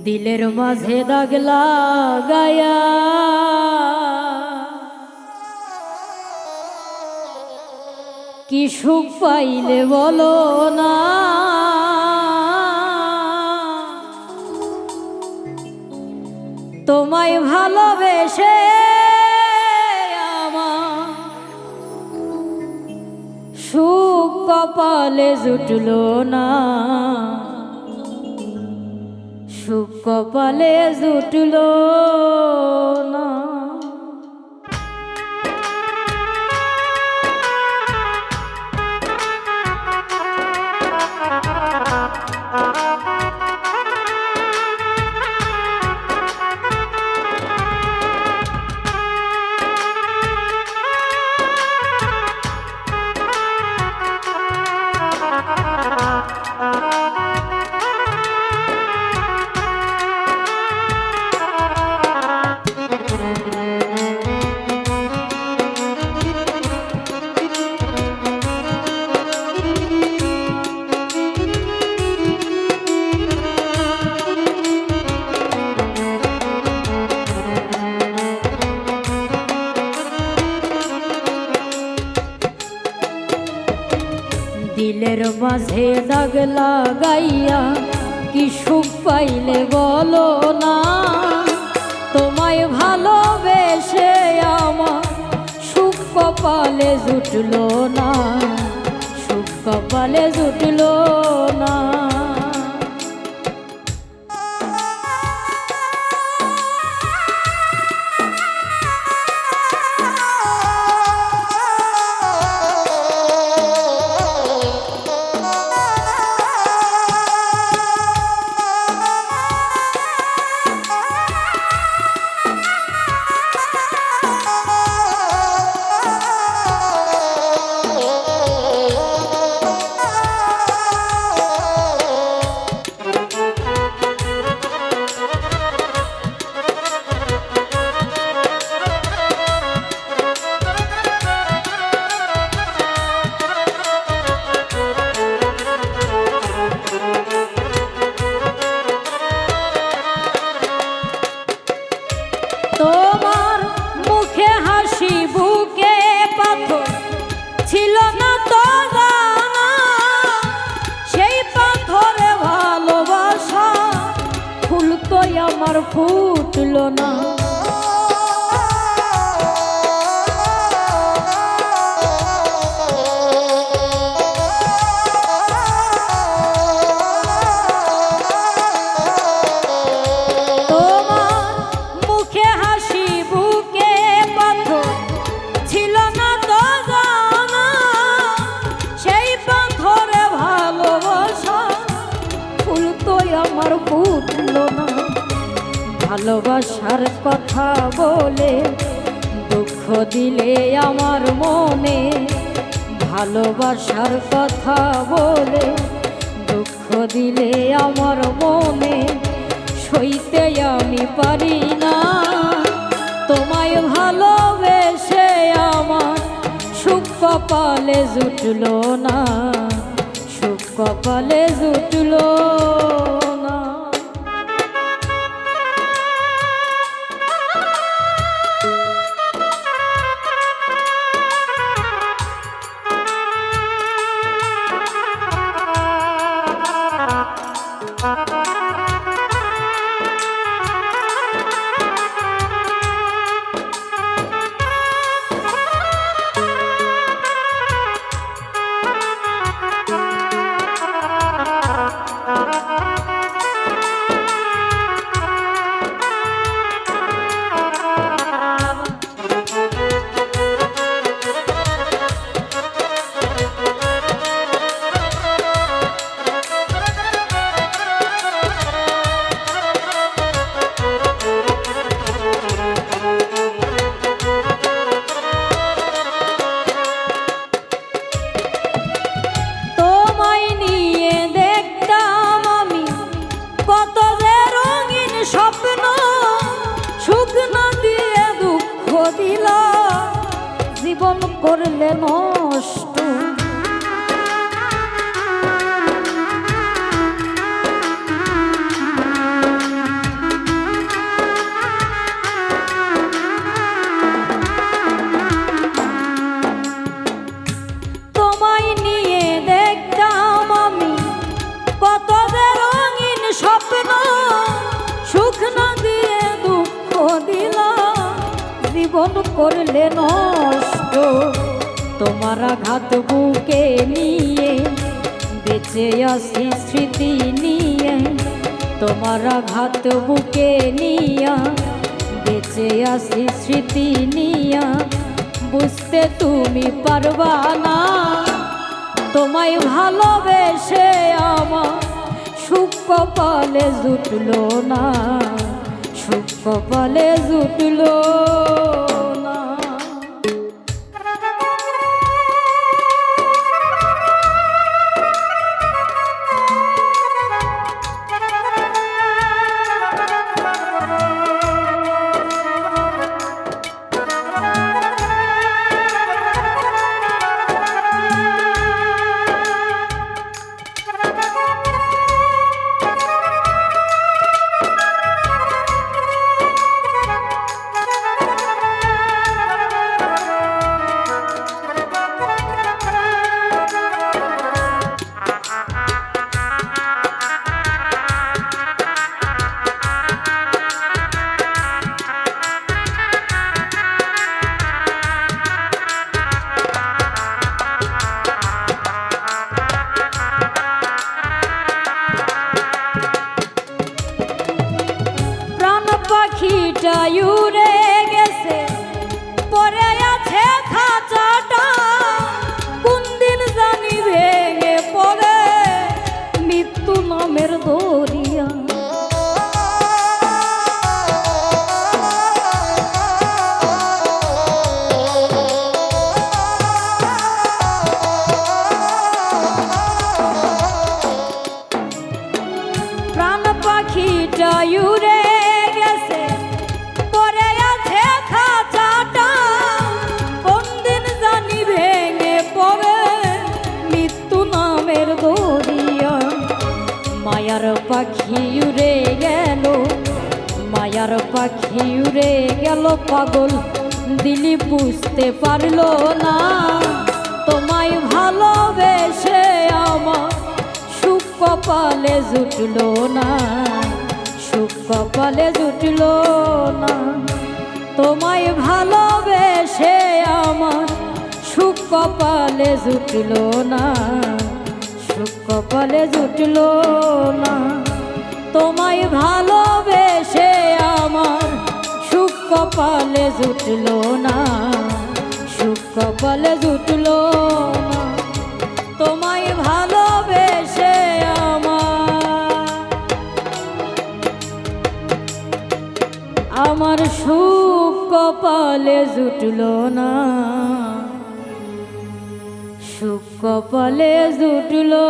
দিলের মাঝে দাগ লাগায়া কি সুখ পাইলে বলো না। তোমায় ভালোবেসে আমার সুখ কপালে জুটলো না, সুখ কপালে জুটলো না। দিলের মাঝে দাগ লাগাইয়া কি সুখ পাইলে বলো না। তোমায় ভালোবেসে আমার সুখ কপালে জুটলো না, সুখ কপালে জুটলো না। তোমার মুখে হাসি বুকে পাথর ছিল না তো জানা, সেই পাথরে ভালোবাসা ফুল তো আমার ফুটলো না। আমার ফুটলো না, ভালোবাসার কথা বলে দুঃখ দিলে আমার মনে, ভালোবাসার কথা বলে দুঃখ দিলে আমার মনে, সইতে আমি পারি না। তোমায় ভালোবেসে আমার সুখ কপালে জুটলো না, সুখ কপালে জুটলো না। জীবন করলে নষ্ট, করলে নষ্ট, তোমার আঘাত বুকে নিয়ে বেঁচে আছি স্মৃতি নিয়ে, তোমার আঘাত বুকে নিয়া বেঁচে আছি স্মৃতি নিয়া। বুঝতে তুমি পারবা না, তোমায় ভালোবেসে আমার সুখ কপালে জুটলো না, সুখ কপালে জুটলো না। পাখিটা উড়ে গেছে, পরে আছে খাঁচাটা, কোন দিন জানি ভেঙে পড়ে মৃত্যু নামের দরিয়া। প্রাণ পাখিটা উড়ে গেছে, পরে আছে খাঁচাটা, কোন দিন জানি ভেঙে পড়ে মৃত্যু নামের দরিয়া। মায়ার পাখি উড়ে গেল, মায়ার পাখি উড়ে গেল, পাগল দিলি বুঝতে পারলো না, তোমায় ভালোবেসে আমার সুখ কপালে জুটলো না, সুখ কপালে জুটলো না। তোমায় ভালোবেসে আমার সুখ কপালে জুটলো না, সুখ কপালে জুটলো না। তোমায় ভালোবেসে আমার সুখ কপালে জুটলো না, সুখ কপালে জুটলো না। তোমায় ভালোবেসে আমার সুখ কপালে জুটলো না, সুখ কপালে জুটলো।